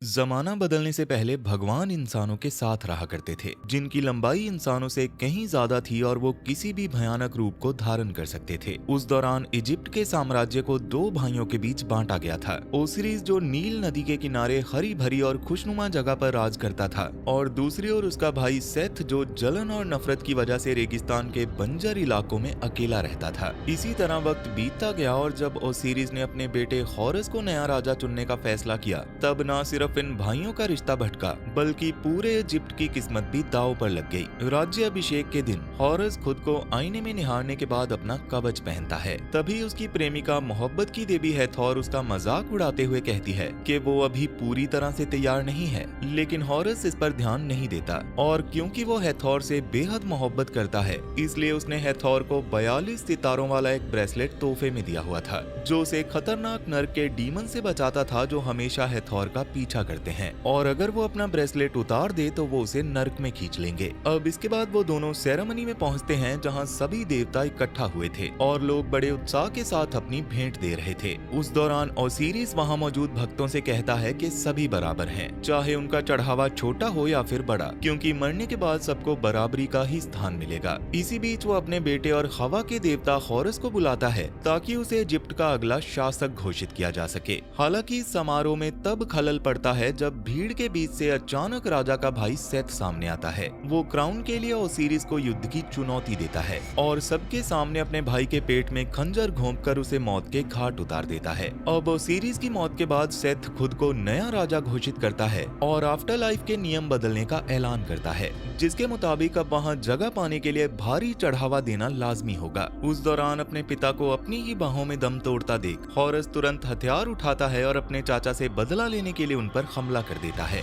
जमाना बदलने से पहले भगवान इंसानों के साथ रहा करते थे, जिनकी लंबाई इंसानों से कहीं ज्यादा थी और वो किसी भी भयानक रूप को धारण कर सकते थे। उस दौरान इजिप्ट के साम्राज्य को दो भाइयों के बीच बांटा गया था। ओसिरिस जो नील नदी के किनारे हरी भरी और खुशनुमा जगह पर राज करता था, और दूसरी ओर उसका भाई सेथ जो जलन और नफरत की वजह से रेगिस्तान के बंजर इलाकों में अकेला रहता था। इसी तरह वक्त बीतता गया और जब ओसिरिस ने अपने बेटे हॉरस को नया राजा चुनने का फैसला किया, तब न सिर्फ इन भाइयों का रिश्ता भटका बल्कि पूरे इजिप्ट की किस्मत भी दांव पर लग गई। राज्य अभिषेक के दिन हॉरस खुद को आईने में निहारने के बाद अपना कवच पहनता है। तभी उसकी प्रेमिका मोहब्बत की देवी हैथोर उसका मजाक उड़ाते हुए कहती है कि वो अभी पूरी तरह से तैयार नहीं है, लेकिन हॉरस इस पर ध्यान नहीं देता। और क्योंकि वो हैथोर से बेहद मोहब्बत करता है, इसलिए उसने हैथोर को 42 सितारों वाला एक ब्रेसलेट तोहफे में दिया हुआ था, जो उसे खतरनाक नर्क के डीमन से बचाता था, जो हमेशा हैथोर का पीछा करते हैं, और अगर वो अपना ब्रेसलेट उतार दे तो वो उसे नर्क में खींच लेंगे। अब इसके बाद वो दोनों सेरेमनी में पहुंचते हैं, जहां सभी देवता इकट्ठा हुए थे और लोग बड़े उत्साह के साथ अपनी भेंट दे रहे थे। उस दौरान ओसिरिस वहां मौजूद भक्तों से कहता है कि सभी बराबर हैं, चाहे उनका चढ़ावा छोटा हो या फिर बड़ा, क्योंकि मरने के बाद सबको बराबरी का ही स्थान मिलेगा। इसी बीच वो अपने बेटे और हवा के देवता हॉरस को बुलाता है ताकि उसे इजिप्ट का अगला शासक घोषित किया जा सके। हालांकि इस समारोह में तब खलल पड़ता है जब भीड़ के बीच से अचानक राजा का भाई सेथ सामने आता है। वो क्राउन के लिए ओसिरिस को युद्ध की चुनौती देता है और सबके सामने अपने भाई के पेट में खंजर घोंपकर उसे मौत के घाट उतार देता है। अब ओसिरिस की मौत के बाद सेथ खुद को नया राजा घोषित करता है और आफ्टर लाइफ के नियम बदलने का ऐलान करता है, जिसके मुताबिक अब वहाँ जगह पाने के लिए भारी चढ़ावा देना लाजमी होगा। उस दौरान अपने पिता को अपनी ही बाहों में दम तोड़ता देख हॉरस तुरंत हथियार उठाता है और अपने चाचा से बदला लेने के लिए उन पर हमला कर देता है।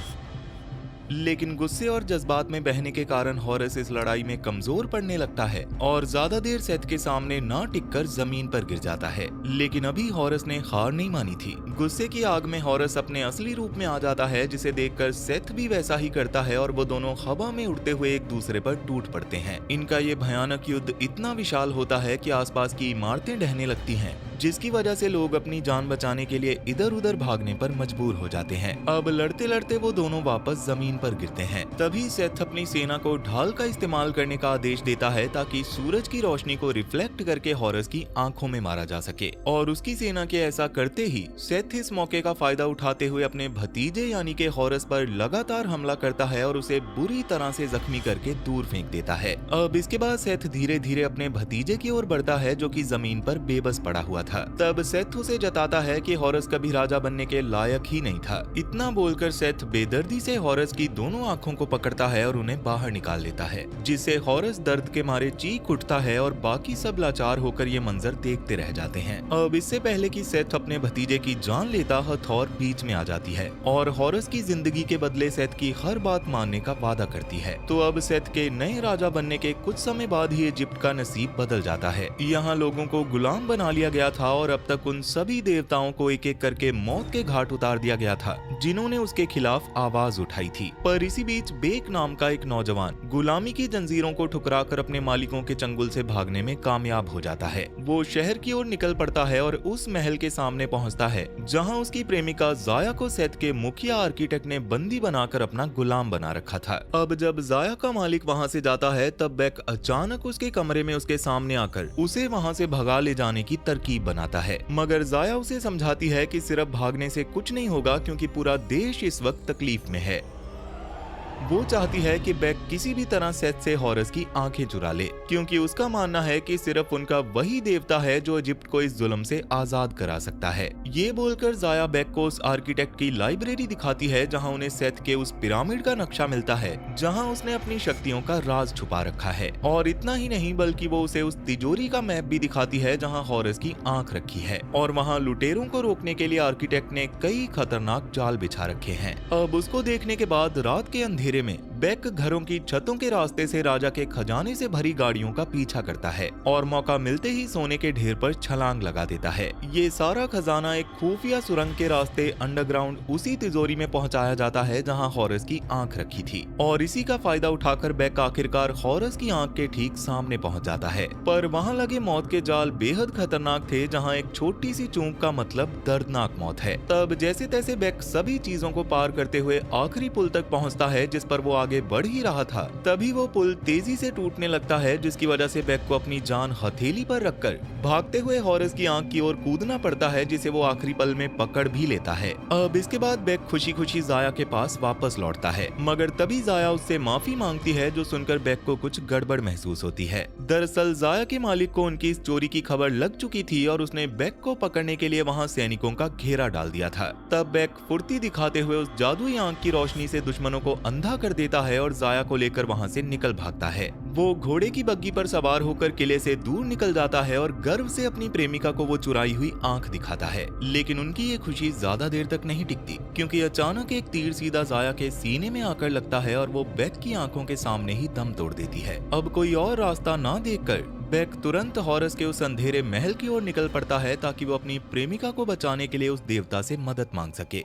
लेकिन गुस्से और जज्बात में बहने के कारण हॉरस इस लड़ाई में कमजोर पड़ने लगता है और ज्यादा देर सेथ के सामने ना टिककर जमीन पर गिर जाता है। लेकिन अभी हॉरस ने हार नहीं मानी थी। गुस्से की आग में हॉरस अपने असली रूप में आ जाता है, जिसे देखकर सेथ भी वैसा ही करता है और वो दोनों हवा में उड़ते हुए एक दूसरे पर टूट पड़ते हैं। इनका ये भयानक युद्ध इतना विशाल होता है कि आसपास की इमारतें ढहने लगती हैं, जिसकी वजह से लोग अपनी जान बचाने के लिए इधर उधर भागने पर मजबूर हो जाते हैं। अब लड़ते लड़ते वो दोनों वापस जमीन पर गिरते हैं। तभी सेथ अपनी सेना को ढाल का इस्तेमाल करने का आदेश देता है ताकि सूरज की रोशनी को रिफ्लेक्ट करके हॉरस की आंखों में मारा जा सके। और उसकी सेना के ऐसा करते ही सेथ इस मौके का फायदा उठाते हुए अपने भतीजे यानी के हॉरस पर लगातार हमला करता है और उसे बुरी तरह से जख्मी करके दूर फेंक देता है। अब इसके बाद सेथ धीरे धीरे अपने भतीजे की ओर बढ़ता है, जो कि जमीन पर बेबस पड़ा हुआ था। तब सेथ उसे जताता है कि हॉरस कभी राजा बनने के लायक ही नहीं था। इतना बोलकर सेथ बेदर्दी से हॉरस की दोनों आंखों को पकड़ता है और उन्हें बाहर निकाल लेता है, जिससे हॉरस दर्द के मारे चीख उठता है और बाकी सब लाचार होकर ये मंजर देखते रह जाते हैं। अब इससे पहले कि सेथ अपने भतीजे की जान लेता, हथौर बीच में आ जाती है और हॉरस की जिंदगी के बदले सेथ की हर बात मानने का वादा करती है। तो अब सेथ के नए राजा बनने के कुछ समय बाद ही इजिप्ट का नसीब बदल जाता है। यहाँ लोगों को गुलाम बना लिया गया था और अब तक उन सभी देवताओं को एक एक करके मौत के घाट उतार दिया गया था, जिन्होंने उसके खिलाफ आवाज उठाई थी। पर इसी बीच बेक नाम का एक नौजवान गुलामी की जंजीरों को ठुकराकर अपने मालिकों के चंगुल से भागने में कामयाब हो जाता है। वो शहर की ओर निकल पड़ता है और उस महल के सामने पहुंचता है जहां उसकी प्रेमिका जाया को सेथ के मुखिया आर्किटेक्ट ने बंदी बनाकर अपना गुलाम बना रखा था। अब जब जाया का मालिक वहां से जाता है, तब बेक अचानक उसके कमरे में उसके सामने आकर उसे वहां से भगा ले जाने की तरकीब बनाता है। मगर जाया उसे समझाती है कि सिर्फ भागने से कुछ नहीं होगा, क्योंकि पूरा देश इस वक्त तकलीफ में है। वो चाहती है कि बेक किसी भी तरह सेथ से हॉरस की आंखें चुरा ले, क्योंकि उसका मानना है कि सिर्फ उनका वही देवता है जो इजिप्ट को इस जुल्म से आजाद करा सकता है। ये बोलकर जाया बेक को उस आर्किटेक्ट की लाइब्रेरी दिखाती है, जहां उन्हें सेथ के उस पिरामिड का नक्शा मिलता है जहां उसने अपनी शक्तियों का राज छुपा रखा है। और इतना ही नहीं, बल्कि वो उसे उस तिजोरी का मैप भी दिखाती है जहाँ हॉरस की आंख रखी है। और वहाँ लुटेरों को रोकने के लिए आर्किटेक्ट ने कई खतरनाक जाल बिछा रखे हैं। अब उसको देखने के बाद रात के अंधेरे में बेक घरों की छतों के रास्ते से राजा के खजाने से भरी गाड़ियों का पीछा करता है और मौका मिलते ही सोने के ढेर पर छलांग लगा देता है। ये सारा खजाना एक खुफिया सुरंग के रास्ते अंडरग्राउंड उसी तिजोरी में पहुंचाया जाता है जहां हॉरस की आंख रखी थी, और इसी का फायदा उठाकर बेक आखिरकार हॉरस की आंख के ठीक सामने पहुंच जाता है। पर वहां लगे मौत के जाल बेहद खतरनाक थे, जहां एक छोटी सी चूक का मतलब दर्दनाक मौत है। तब जैसे तैसे बेक सभी चीजों को पार करते हुए आखिरी पुल तक पहुंचता है जिस पर वो आगे बढ़ ही रहा था। तभी वो पुल तेजी से टूटने लगता है, जिसकी वजह से बेक को अपनी जान हथेली पर रखकर भागते हुए हॉरस की आंख की ओर कूदना पड़ता है, जिसे वो आखिरी पल में पकड़ भी लेता है। अब इसके बाद बेक खुशी खुशी जाया के पास वापस लौटता है, मगर तभी जाया उससे माफी मांगती है, जो सुनकर बेक को कुछ गड़बड़ महसूस होती है। दरअसल जाया के मालिक को उनकी इस चोरी की खबर लग चुकी थी और उसने बेक को पकड़ने के लिए वहां सैनिकों का घेरा डाल दिया था। तब बेक फुर्ती दिखाते हुए उस जादुई आंख की रोशनी से दुश्मनों को अंधा कर देता है और जाया को लेकर वहां से निकल भागता है। वो घोड़े की बग्गी पर सवार होकर किले से दूर निकल जाता है और गर्व से अपनी प्रेमिका को वो चुराई हुई आंख दिखाता है। लेकिन उनकी ये खुशी ज्यादा देर तक नहीं टिकती, क्योंकि अचानक एक तीर सीधा जाया के सीने में आकर लगता है और वो बेक की आंखों के सामने ही दम तोड़ देती है। अब कोई और रास्ता ना देखकर बेक तुरंत हॉरस के उस अंधेरे महल की ओर निकल पड़ता है, ताकि वो अपनी प्रेमिका को बचाने के लिए उस देवता से मदद मांग सके।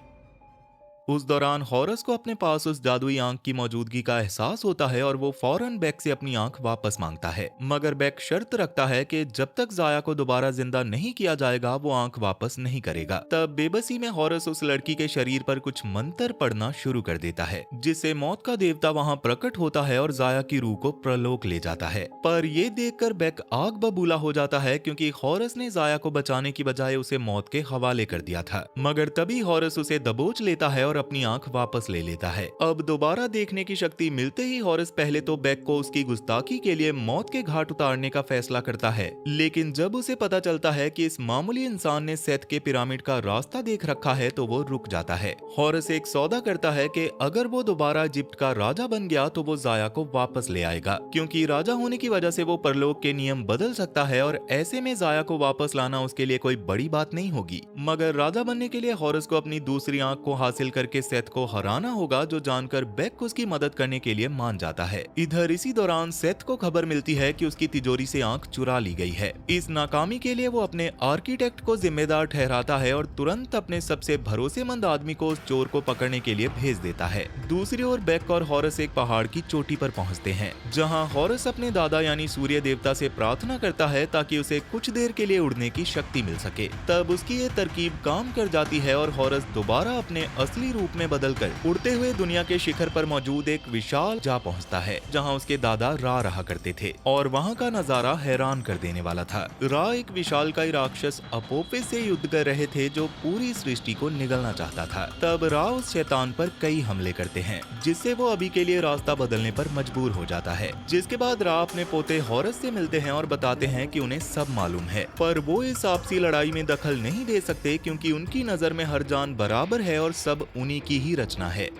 उस दौरान हॉरस को अपने पास उस जादुई आंख की मौजूदगी का एहसास होता है और वो फौरन बेक से अपनी आंख वापस मांगता है, मगर बेक शर्त रखता है कि जब तक जाया को दोबारा जिंदा नहीं किया जाएगा वो आंख वापस नहीं करेगा। तब बेबसी में हॉरस उस लड़की के शरीर पर कुछ मंत्र पढ़ना शुरू कर देता है, जिससे मौत का देवता वहां प्रकट होता है और जाया की रूह को प्रलोक ले जाता है। पर ये देखकर बेक आग बबूला हो जाता है, क्योंकि हॉरस ने जाया को बचाने की बजाय उसे मौत के हवाले कर दिया था। मगर तभी हॉरस उसे दबोच लेता है और अपनी आंख वापस ले लेता है। अब दोबारा देखने की शक्ति मिलते ही हॉरस पहले तो बेक को उसकी गुस्ताखी के लिए मौत के घाट उतारने का फैसला करता है, लेकिन जब उसे पता चलता है कि इस मामूली इंसान ने सेथ के पिरामिड का रास्ता देख रखा है तो वो रुक जाता है। हॉरस एक सौदा करता है कि अगर वो दोबारा इजिप्ट का राजा बन गया तो वो जाया को वापस ले आएगा, क्योंकि राजा होने की वजह से वो परलोक के नियम बदल सकता है और ऐसे में जाया को वापस लाना उसके लिए कोई बड़ी बात नहीं होगी। मगर राजा बनने के लिए हॉरस को अपनी दूसरी आंख को हासिल करके सेथ को हराना होगा, जो जानकर बेक उसकी मदद करने के लिए मान जाता है। इधर इसी दौरान सेथ को खबर मिलती है कि उसकी तिजोरी से आंख चुरा ली गई है। इस नाकामी के लिए वो अपने आर्किटेक्ट को जिम्मेदार ठहराता है और तुरंत अपने सबसे भरोसेमंद आदमी को उस चोर को पकड़ने के लिए भेज देता है। दूसरी ओर बेक और हॉरस एक पहाड़ की चोटी पर पहुंचते हैं, जहां हॉरस अपने दादा यानी सूर्य देवता से प्रार्थना करता है ताकि उसे कुछ देर के लिए उड़ने की शक्ति मिल सके। तब उसकी ये तरकीब काम कर जाती है और हॉरस दोबारा अपने असली रूप में बदलकर उड़ते हुए दुनिया के शिखर पर मौजूद एक विशाल जा पहुंचता है, जहां उसके दादा रा रहा करते थे, और वहां का नजारा हैरान कर देने वाला था। रा एक विशालकाय राक्षस अपोपिस से युद्ध कर रहे थे, जो पूरी सृष्टि को निगलना चाहता था। तब रा उस शैतान पर कई हमले करते हैं, जिससे वो अभी के लिए रास्ता बदलने पर मजबूर हो जाता है। जिसके बाद रा अपने पोते हॉरस से मिलते हैं और बताते हैं कि उन्हें सब मालूम है, पर वो इस आपसी लड़ाई में दखल नहीं दे सकते, क्योंकि उनकी नजर में हर जान बराबर है और सब उन्हीं की ही रचना है।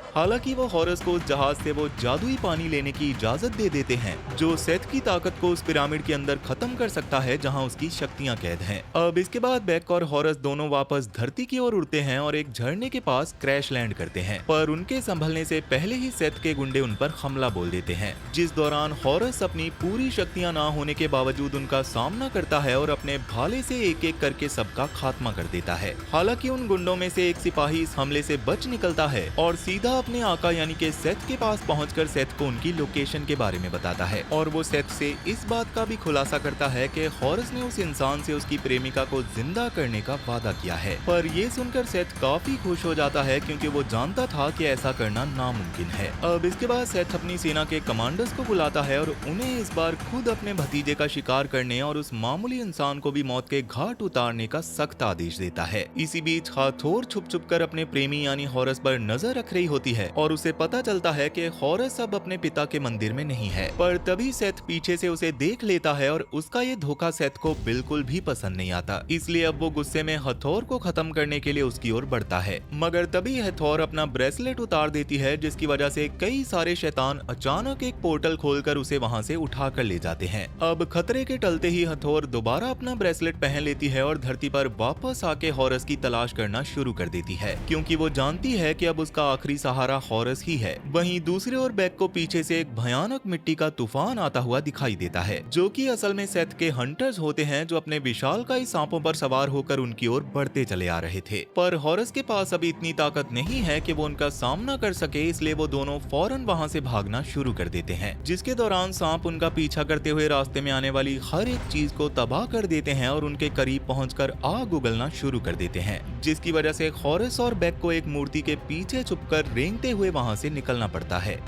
हालांकि वो हॉरस को उस जहाज से वो जादुई पानी लेने की इजाजत दे देते हैं, जो सेथ की ताकत को उस पिरामिड के अंदर खत्म कर सकता है, जहां उसकी शक्तियां कैद हैं। अब इसके बाद बेक और हॉरस दोनों वापस धरती की ओर उड़ते हैं और एक झरने के पास क्रैश लैंड करते हैं, पर उनके संभलने से पहले ही सेथ के गुंडे उन पर हमला बोल देते हैं, जिस दौरान हॉरस अपनी पूरी शक्तियां ना होने के बावजूद उनका सामना करता है और अपने भाले से एक एक करके सबका खात्मा कर देता है। हालांकि उन गुंडों में से एक सिपाही इस हमले से बच निकलता है और सीधा अपने आका यानी कि सेथ के पास पहुंचकर सेथ को उनकी लोकेशन के बारे में बताता है, और वो सेथ से इस बात का भी खुलासा करता है कि हॉरस ने उस इंसान से उसकी प्रेमिका को जिंदा करने का वादा किया है। पर ये सुनकर सेथ काफी खुश हो जाता है, क्योंकि वो जानता था कि ऐसा करना नामुमकिन है। अब इसके बाद सेथ अपनी सेना के कमांडर्स को बुलाता है और उन्हें इस बार खुद अपने भतीजे का शिकार करने और उस मामूली इंसान को भी मौत के घाट उतारने का सख्त आदेश देता है। इसी बीच हाथोर छुप छुप कर अपने प्रेमी यानी हॉरस पर नजर रख रही होती है और उसे पता चलता है कि हॉरस अब अपने पिता के मंदिर में नहीं है। पर तभी सेथ पीछे से उसे देख लेता है और उसका ये धोखा सेथ को बिल्कुल भी पसंद नहीं आता, इसलिए अब वो गुस्से में हथौर को खत्म करने के लिए उसकी ओर बढ़ता है। मगर तभी हथौर अपना ब्रेसलेट उतार देती है, जिसकी वजह से कई सारे शैतान अचानक एक पोर्टल खोलकर उसे वहां से उठा कर ले जाते हैं। अब खतरे के टलते ही हथौर दोबारा अपना ब्रेसलेट पहन लेती है और धरती पर वापस आके हॉरस की तलाश करना शुरू कर देती है, क्योंकि वो जानती है कि अब उसका आखिरी सहारा सहारा हॉरस ही है। वहीं दूसरी ओर बेक को पीछे से एक भयानक मिट्टी का तूफान आता हुआ दिखाई देता है, जो कि असल में सेथ के हंटर्स होते हैं जो अपने विशालकाय सांपों पर सवार होकर उनकी ओर बढ़ते चले आ रहे थे। पर हॉरस के पास अभी इतनी ताकत नहीं है कि वो उनका सामना कर सके, इसलिए वो दोनों फौरन वहां से भागना शुरू कर देते हैं, जिसके दौरान सांप उनका पीछा करते हुए रास्ते में आने वाली हर एक चीज को तबाह कर देते हैं और उनके करीब पहुंचकर आग उगलना शुरू कर देते हैं, जिसकी वजह से हॉरस और बेक को एक मूर्ति के पीछे छुपकर रेंगते हुए वहां से निकलना पड़ता है।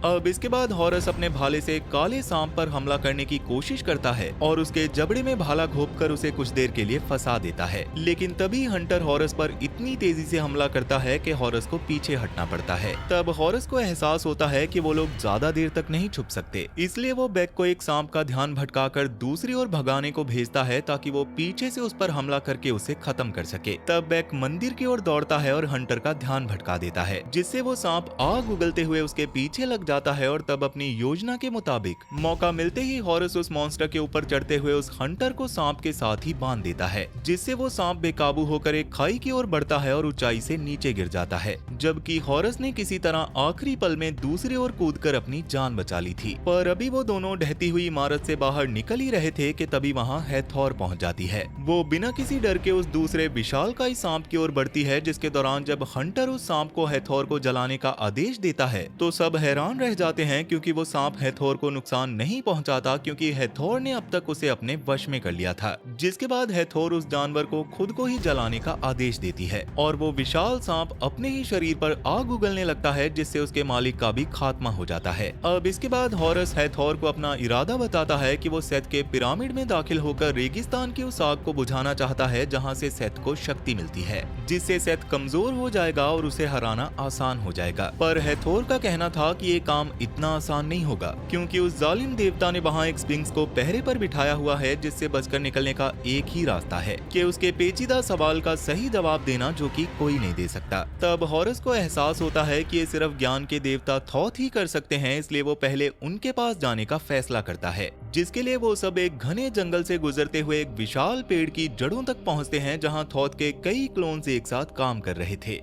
अब इसके बाद हॉरस अपने भाले से काले सांप पर हमला करने की कोशिश करता है और उसके जबड़े में भाला घोंपकर उसे कुछ देर के लिए फंसा देता है, लेकिन तभी हंटर हॉरस पर इतनी तेजी से हमला करता है कि हॉरस को पीछे हटना पड़ता है। तब हॉरस को एहसास होता है कि वो लोग ज्यादा देर तक नहीं छुप सकते, इसलिए वो बेक को एक सांप का ध्यान भटकाकर दूसरी ओर भगाने को भेजता है ताकि वो पीछे से उस पर हमला करके उसे खत्म कर सके। तब बेक मंदिर की ओर दौड़ता है और हंटर का ध्यान भटका देता है, जिससे वो सांप आग उगलते हुए उसके पीछे लग जाता है और तब अपनी योजना के मुताबिक मौका मिलते ही हॉरस उस मॉन्स्टर के ऊपर चढ़ते हुए उस हंटर को सांप के साथ ही बांध देता है, जिससे वो सांप बेकाबू होकर एक खाई की ओर बढ़ता है और ऊंचाई से नीचे गिर जाता है, जबकि हॉरस ने किसी तरह आखिरी पल में दूसरी ओर कूदकर अपनी जान बचा ली थी। पर अभी वो दोनों ढहती हुई इमारत से बाहर निकल ही रहे थे कि तभी वहाँ हैथोर पहुँच जाती है। वो बिना किसी डर के उस दूसरे विशालकाय सांप की ओर बढ़ती है, जिसके दौरान जब हंटर उस सांप को हैथोर को जलाने का आदेश देता है तो सब हैरान रह जाते हैं, क्योंकि वो सांप हैथोर को नुकसान नहीं पहुंचाता, क्योंकि हैथोर ने अब तक उसे अपने वश में कर लिया था। जिसके बाद हैथोर उस जानवर को खुद को ही जलाने का आदेश देती है और वो विशाल सांप अपने ही शरीर पर आग उगलने लगता है, जिससे उसके मालिक का भी खात्मा हो जाता है। अब इसके बाद हॉरस हैथोर को अपना इरादा बताता है कि वो सेथ के पिरामिड में दाखिल होकर रेगिस्तान की उस आग को बुझाना चाहता है, जहाँ से सेथ को शक्ति मिलती है, जिससे सेथ कमजोर हो जाएगा और उसे हराना आसान हो जाएगा। पर हैथोर का कहना था कि ये काम इतना आसान नहीं होगा, क्योंकि उस जालिम देवता ने वहाँ एक स्फिंक्स को पहरे पर बिठाया हुआ है, जिससे बचकर निकलने का एक ही रास्ता है कि उसके पेचीदा सवाल का सही जवाब देना, जो कि कोई नहीं दे सकता। तब हॉरस को एहसास होता है कि ये सिर्फ ज्ञान के देवता थॉथ ही कर सकते हैं, इसलिए वो पहले उनके पास जाने का फैसला करता है, जिसके लिए वो सब एक घने जंगल से गुजरते हुए एक विशाल पेड़ की जड़ों तक पहुँचते हैं, जहाँ थॉथ के कई क्लोन्स एक साथ काम कर रहे थे।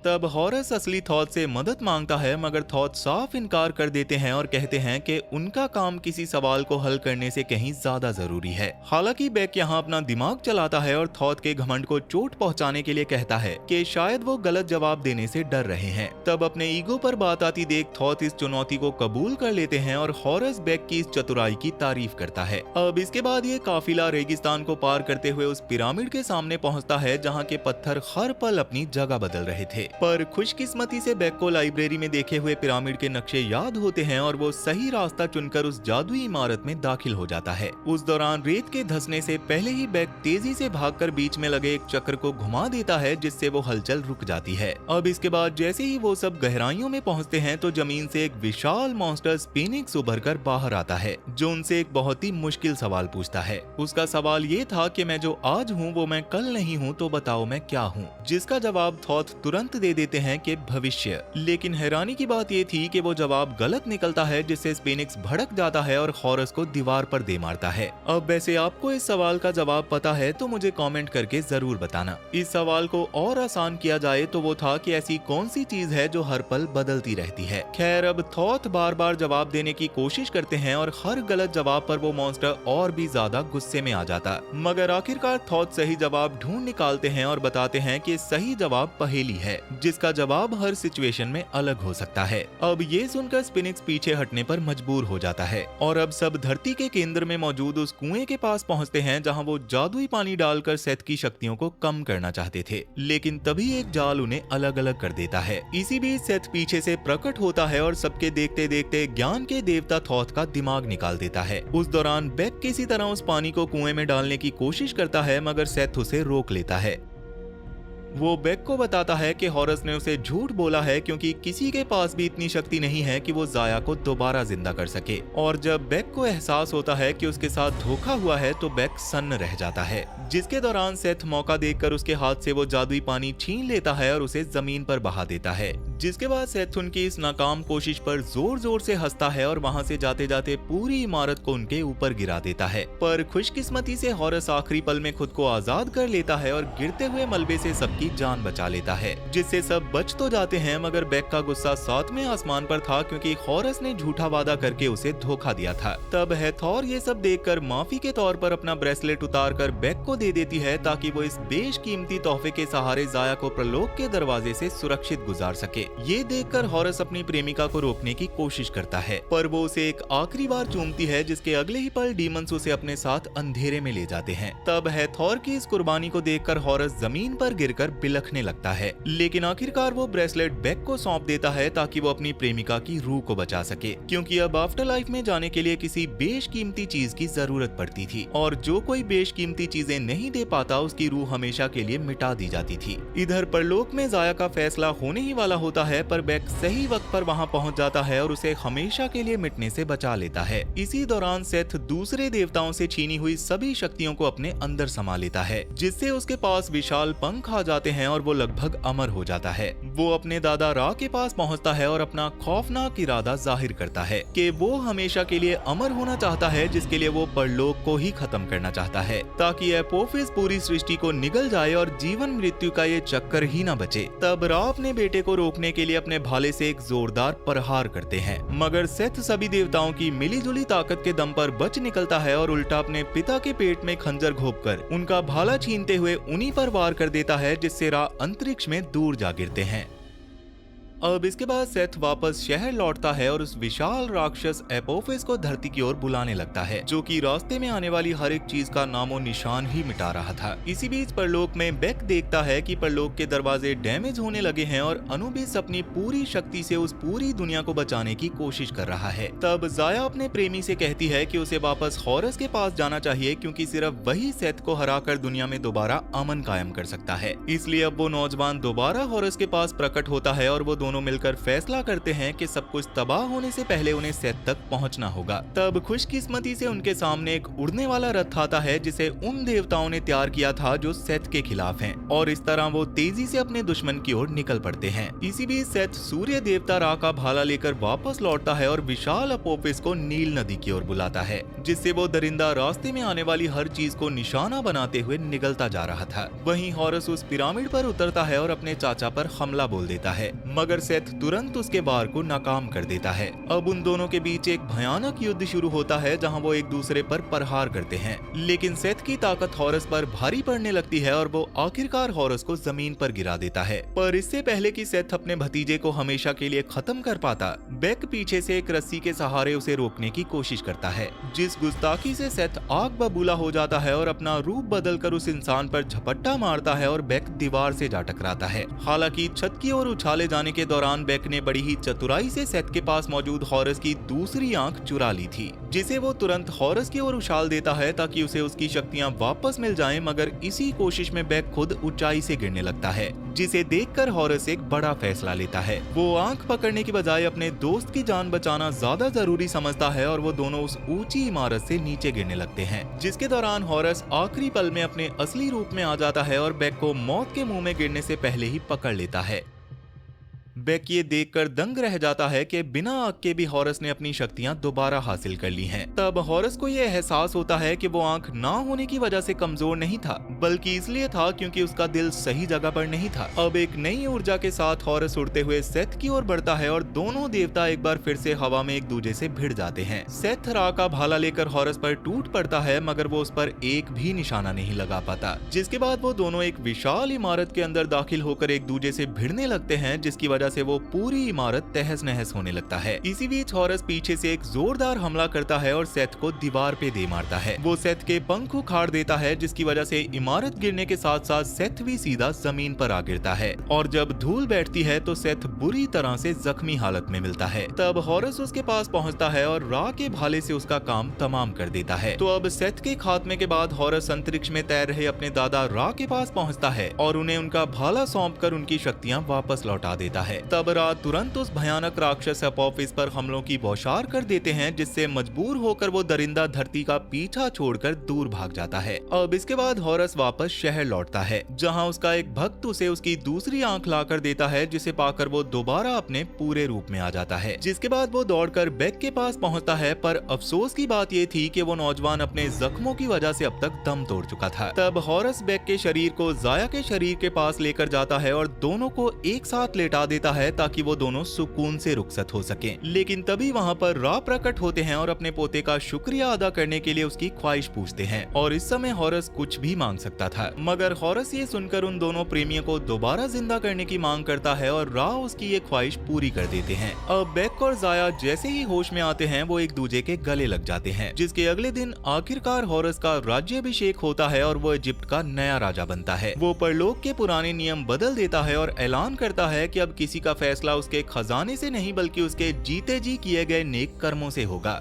तब हॉरस असली थॉथ से मदद मांगता है, मगर थॉथ साफ इनकार कर देते हैं और कहते हैं कि उनका काम किसी सवाल को हल करने से कहीं ज्यादा जरूरी है। हालांकि बेक यहाँ अपना दिमाग चलाता है और थॉथ के घमंड को चोट पहुंचाने के लिए कहता है कि शायद वो गलत जवाब देने से डर रहे हैं। तब अपने ईगो पर बात आती देख थॉथ इस चुनौती को कबूल कर लेते हैं और हॉरस बेक की इस चतुराई की तारीफ करता है। अब इसके बाद ये काफिला रेगिस्तान को पार करते हुए उस पिरामिड के सामने पहुंचता है, जहाँ के पत्थर हर पल अपनी जगह बदल रहे थे। पर खुशकिस्मती से बेक को लाइब्रेरी में देखे हुए पिरामिड के नक्शे याद होते हैं और वो सही रास्ता चुनकर उस जादुई इमारत में दाखिल हो जाता है। उस दौरान रेत के धंसने से पहले ही बेक तेजी से भागकर बीच में लगे एक चक्र को घुमा देता है, जिससे वो हलचल रुक जाती है। अब इसके बाद जैसे ही वो सब गहराइयों में पहुंचते हैं तो जमीन से एक विशाल मॉन्स्टर स्फिनिक्स उभर कर बाहर आता है, जो उनसे एक बहुत ही मुश्किल सवाल पूछता है। उसका सवाल ये था कि मैं जो आज हूँ वो मैं कल नहीं हूँ, तो बताओ मैं क्या हूँ? जिसका जवाब थॉथ तुरंत दे देते हैं कि भविष्य। लेकिन हैरानी की बात ये थी कि वो जवाब गलत निकलता है, जिससे स्फिनिक्स भड़क जाता है और हॉरस को दीवार पर दे मारता है। अब वैसे आपको इस सवाल का जवाब पता है तो मुझे कमेंट करके जरूर बताना। इस सवाल को और आसान किया जाए तो वो था कि ऐसी कौन सी चीज है जो हर पल बदलती रहती है। खैर, अब थॉथ बार बार जवाब देने की कोशिश करते हैं और हर गलत जवाब पर वो मॉन्स्टर और भी ज्यादा गुस्से में आ जाता, मगर आखिरकार थॉथ सही जवाब ढूंढ निकालते हैं और बताते हैं कि सही जवाब पहेली है, जिसका जवाब हर सिचुएशन में अलग हो सकता है। अब ये सुनकर स्फिनिक्स पीछे हटने पर मजबूर हो जाता है और अब सब धरती के केंद्र में मौजूद उस कुएं के पास पहुंचते हैं, जहां वो जादुई पानी डालकर सेथ की शक्तियों को कम करना चाहते थे, लेकिन तभी एक जाल उन्हें अलग अलग कर देता है। इसी बीच सेथ पीछे से प्रकट होता है और सबके देखते देखते ज्ञान के देवता थॉथ का दिमाग निकाल देता है। उस दौरान बेक किसी तरह उस पानी को कुएं में डालने की कोशिश करता है, मगर सेथ उसे रोक लेता है। वो बेक को बताता है कि हॉरस ने उसे झूठ बोला है, क्योंकि किसी के पास भी इतनी शक्ति नहीं है कि वो जाया को दोबारा जिंदा कर सके। और जब बेक को एहसास होता है कि उसके साथ धोखा हुआ है तो बेक सन्न रह जाता है, जिसके दौरान सेथ मौका देखकर उसके हाथ से वो जादुई पानी छीन लेता है और उसे जमीन पर बहा देता है, जिसके बाद सेथ उनकी इस नाकाम कोशिश पर जोर जोर से हंसता है और वहाँ से जाते जाते पूरी इमारत को उनके ऊपर गिरा देता है। पर खुशकिस्मती से हॉरस आखिरी पल में खुद को आजाद कर लेता है और गिरते हुए मलबे से सबकी जान बचा लेता है, जिससे सब बच तो जाते हैं मगर बेक का गुस्सा सातवें आसमान पर था क्योंकि हॉरस ने झूठा वादा करके उसे धोखा दिया था। तब हैथोर ये सब देखकर माफी के तौर पर अपना ब्रेसलेट उतार कर बेक को दे देती है ताकि वो इस बेशकीमती तोहफे के सहारे जाया को प्रलोक के दरवाजे से सुरक्षित गुजार सके। ये देखकर हॉरस अपनी प्रेमिका को रोकने की कोशिश करता है पर वो उसे एक आखिरी बार चूमती है, जिसके अगले ही पल डीमंस उसे अपने साथ अंधेरे में ले जाते हैं। तब हैथोर की इस कुर्बानी को देखकर हॉरस जमीन पर गिरकर बिलखने लगता है, लेकिन आखिरकार वो ब्रेसलेट बेक को सौंप देता है ताकि वो अपनी प्रेमिका की रूह को बचा सके, क्योंकि अब आफ्टर लाइफ में जाने के लिए किसी बेशकीमती चीज की जरूरत पड़ती थी और जो कोई बेशकीमती चीजें नहीं दे पाता उसकी रूह हमेशा के लिए मिटा दी जाती थी। इधर परलोक में जाया का फैसला होने ही वाला होता है पर बेक सही वक्त पर वहाँ पहुँच जाता है और उसे हमेशा के लिए मिटने से बचा लेता है। इसी दौरान सेथ दूसरे देवताओं से छीनी हुई सभी शक्तियों को अपने अंदर समा लेता है, जिससे उसके पास विशाल पंख आ जाते हैं और वो लगभग अमर हो जाता है। वो अपने दादा रा के पास पहुंचता है और अपना खौफनाक इरादा जाहिर करता है कि वो हमेशा के लिए अमर होना चाहता है, जिसके लिए वो परलोक को ही खत्म करना चाहता है ताकि एपोफिस पूरी सृष्टि को निगल जाए और जीवन मृत्यु का ये चक्कर ही न बचे। तब रा अपने बेटे को रोकने के लिए अपने भाले से एक जोरदार प्रहार करते हैं, मगर सेथ सभी देवताओं की मिलीजुली ताकत के दम पर बच निकलता है और उल्टा अपने पिता के पेट में खंजर घोंपकर उनका भाला छीनते हुए उन्हीं पर वार कर देता है, जिससे रा अंतरिक्ष में दूर जा गिरते हैं। अब इसके बाद सेथ वापस शहर लौटता है और उस विशाल राक्षस एपोफिस को धरती की ओर बुलाने लगता है, जो कि रास्ते में आने वाली हर एक चीज का नामो निशान ही मिटा रहा था। इसी बीच परलोक में बेक देखता है कि परलोक के दरवाजे डैमेज होने लगे हैं और अनुबिस अपनी पूरी शक्ति से उस पूरी दुनिया को बचाने की कोशिश कर रहा है। तब जाया अपने प्रेमी से कहती है कि उसे वापस हॉरस के पास जाना चाहिए, क्योंकि सिर्फ वही सेथ को हराकर दुनिया में दोबारा अमन कायम कर सकता है। इसलिए अब वो नौजवान दोबारा हॉरस के पास प्रकट होता है और वो दोनों मिलकर फैसला करते हैं कि सब कुछ तबाह होने से पहले उन्हें सेथ तक पहुंचना होगा। तब खुशकिस्मती से उनके सामने एक उड़ने वाला रथ आता है, जिसे उन देवताओं ने तैयार किया था जो सेथ के खिलाफ हैं, और इस तरह वो तेजी से अपने दुश्मन की ओर निकल पड़ते हैं। इसी बीच सेथ सूर्य देवता रा का भाला लेकर वापस लौटता है और विशाल अपोफिस को नील नदी की ओर बुलाता है, जिससे वो दरिंदा रास्ते में आने वाली हर चीज को निशाना बनाते हुए निगलता जा रहा था। वहीं हॉरस उस पिरामिड पर उतरता है और अपने चाचा पर हमला बोल देता है, मगर सेथ तुरंत उसके वार को नाकाम कर देता है। अब उन दोनों के बीच एक भयानक युद्ध शुरू होता है, जहां वो एक दूसरे पर प्रहार करते हैं, लेकिन सेथ की ताकत हॉरस पर भारी पड़ने लगती है और वो आखिरकार हॉरस को जमीन पर गिरा देता है। पर इससे पहले कि सेथ अपने भतीजे को हमेशा के लिए खत्म कर पाता, बेक पीछे से एक रस्सी के सहारे उसे रोकने की कोशिश करता है, जिस गुस्ताखी से सेथ आग बबूला हो जाता है और अपना रूप बदलकर उस इंसान पर झपट्टा मारता है और बेक दीवार से जा टकराता है। हालांकि छत की ओर उछाले जाने के दौरान बेक ने बड़ी ही चतुराई से सेथ के पास मौजूद हॉरस की दूसरी आंख चुरा ली थी, जिसे वो तुरंत हॉरस की ओर उछाल देता है ताकि उसे उसकी शक्तियां वापस मिल जाएं, मगर इसी कोशिश में बेक खुद ऊंचाई से गिरने लगता है, जिसे देखकर हॉरस एक बड़ा फैसला लेता है। वो आंख पकड़ने की बजाय अपने दोस्त की जान बचाना ज्यादा जरूरी समझता है और वो दोनों उस ऊंची इमारत से नीचे गिरने लगते हैं, जिसके दौरान हॉरस आखिरी पल में अपने असली रूप में आ जाता है और बेक को मौत के मुंह में गिरने से पहले ही पकड़ लेता है। बेक ये देखकर दंग रह जाता है कि बिना आग के भी हॉरस ने अपनी शक्तियां दोबारा हासिल कर ली हैं। तब हॉरस को ये एहसास होता है कि वो आंख ना होने की वजह से कमजोर नहीं था, बल्कि इसलिए था क्योंकि उसका दिल सही जगह पर नहीं था। अब एक नई ऊर्जा के साथ हॉरस उड़ते हुए सेथ की ओर बढ़ता है और दोनों देवता एक बार फिर से हवा में एक दूसरे से भिड़ जाते हैं। सेथ रा का भाला लेकर हॉरस पर टूट पड़ता है, मगर वो उस पर एक भी निशाना नहीं लगा पाता, जिसके बाद वो दोनों एक विशाल इमारत के अंदर दाखिल होकर एक दूसरे से भिड़ने लगते हैं, जिसकी वजह से वो पूरी इमारत तहस नहस होने लगता है। इसी बीच हॉरस पीछे से एक जोरदार हमला करता है और सेथ को दीवार पे दे मारता है। वो सेथ के पंख उखाड़ देता है, जिसकी वजह से इमारत गिरने के साथ साथ सेथ भी सीधा जमीन पर आ गिरता है, और जब धूल बैठती है तो सेथ बुरी तरह से जख्मी हालत में मिलता है। तब हॉरस उसके पास पहुंचता है और रा के भाले से उसका काम तमाम कर देता है। तो अब सेथ के खात्मे के बाद हॉरस अंतरिक्ष में तैर रहे अपने दादा रा के पास पहुंचता है और उन्हें उनका भाला सौंप कर उनकी शक्तियां वापस लौटा देता है। है। तब रा तुरंत उस भयानक राक्षस एपोफिस पर हमलों की बौछार कर देते हैं, जिससे मजबूर होकर वो दरिंदा धरती का पीछा छोड़कर दूर भाग जाता है। अब इसके बाद हॉरस वापस शहर लौटता है, जहाँ उसका एक भक्त उसे उसकी दूसरी आंख लाकर देता है, जिसे पाकर वो दोबारा अपने पूरे रूप में आ जाता है। जिसके बाद वो दौड़कर बेक के पास पहुंचता है, पर अफसोस की बात ये थी कि वो नौजवान अपने जख्मों की वजह से अब तक दम तोड़ चुका था। तब हॉरस बेक के शरीर को जाया के शरीर के पास लेकर जाता है और दोनों को एक साथ लेटा देता है, ताकि वो दोनों सुकून से रुखसत हो सके। लेकिन तभी वहाँ पर रा प्रकट होते हैं और अपने पोते का शुक्रिया अदा करने के लिए उसकी ख्वाहिश पूछते हैं। और इस समय हॉरस कुछ भी मांग सकता था, मगर हॉरस ये सुनकर उन दोनों प्रेमियों को दोबारा जिंदा करने की मांग करता है और रा उसकी ये ख्वाहिश पूरी कर देते हैं। अब बेक और जाया जैसे ही होश में आते हैं, वो एक दूसरे के गले लग जाते हैं, जिसके अगले दिन आखिरकार हॉरस का राज्याभिषेक होता है और वो इजिप्ट का नया राजा बनता है। वो परलोक के पुराने नियम बदल देता है और ऐलान करता है कि अब किसी का फैसला उसके खजाने से नहीं, बल्कि उसके जीते जी किए गए नेक कर्मों से होगा।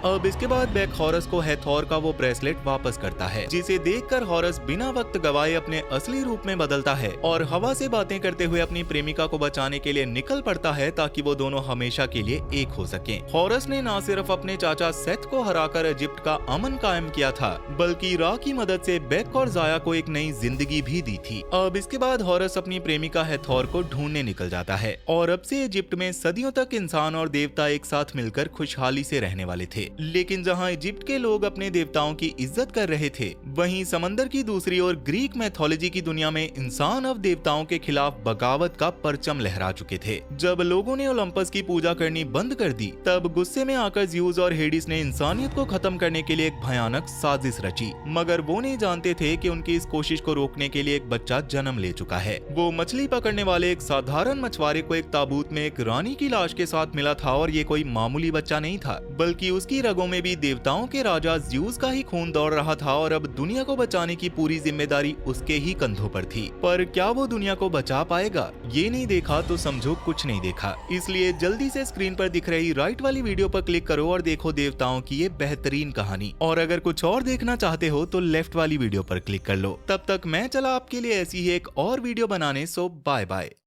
अब इसके बाद बेक हॉरस को हैथोर का वो ब्रेसलेट वापस करता है, जिसे देखकर हॉरस बिना वक्त गवाए अपने असली रूप में बदलता है और हवा से बातें करते हुए अपनी प्रेमिका को बचाने के लिए निकल पड़ता है, ताकि वो दोनों हमेशा के लिए एक हो सकें। हॉरस ने न सिर्फ अपने चाचा सेथ को हराकर इजिप्ट का अमन कायम किया था, बल्कि रा की मदद से बेक और जाया को एक नई जिंदगी भी दी थी। अब इसके बाद हॉरस अपनी प्रेमिका हैथोर को ढूंढने निकल जाता है और अब से इजिप्ट में सदियों तक इंसान और देवता एक साथ मिलकर खुशहाली से रहने वाले थे। लेकिन जहां इजिप्ट के लोग अपने देवताओं की इज्जत कर रहे थे, वहीं समंदर की दूसरी ओर ग्रीक मैथोलॉजी की दुनिया में इंसान अब देवताओं के खिलाफ बगावत का परचम लहरा चुके थे। जब लोगों ने ओलंपस की पूजा करनी बंद कर दी, तब गुस्से में आकर ज़्यूस और हेडिस ने इंसानियत को खत्म करने के लिए एक भयानक साजिश रची, मगर वो नहीं जानते थे कि उनकी इस कोशिश को रोकने के लिए एक बच्चा जन्म ले चुका है। वो मछली पकड़ने वाले एक साधारण मछुआरे को एक ताबूत में एक रानी की लाश के साथ मिला था, और ये कोई मामूली बच्चा नहीं था, बल्कि उसकी रगों में भी देवताओं के राजा ज़्यूस का ही खून दौड़ रहा था और अब दुनिया को बचाने की पूरी जिम्मेदारी उसके ही कंधों पर थी। पर क्या वो दुनिया को बचा पाएगा? ये नहीं देखा तो समझो कुछ नहीं देखा। इसलिए जल्दी से स्क्रीन पर दिख रही राइट वाली वीडियो पर क्लिक करो और देखो देवताओं की ये बेहतरीन कहानी। और अगर कुछ और देखना चाहते हो तो लेफ्ट वाली वीडियो पर क्लिक कर लो। तब तक मैं चला आपके लिए ऐसी ही एक और वीडियो बनाने। सो बाय बाय।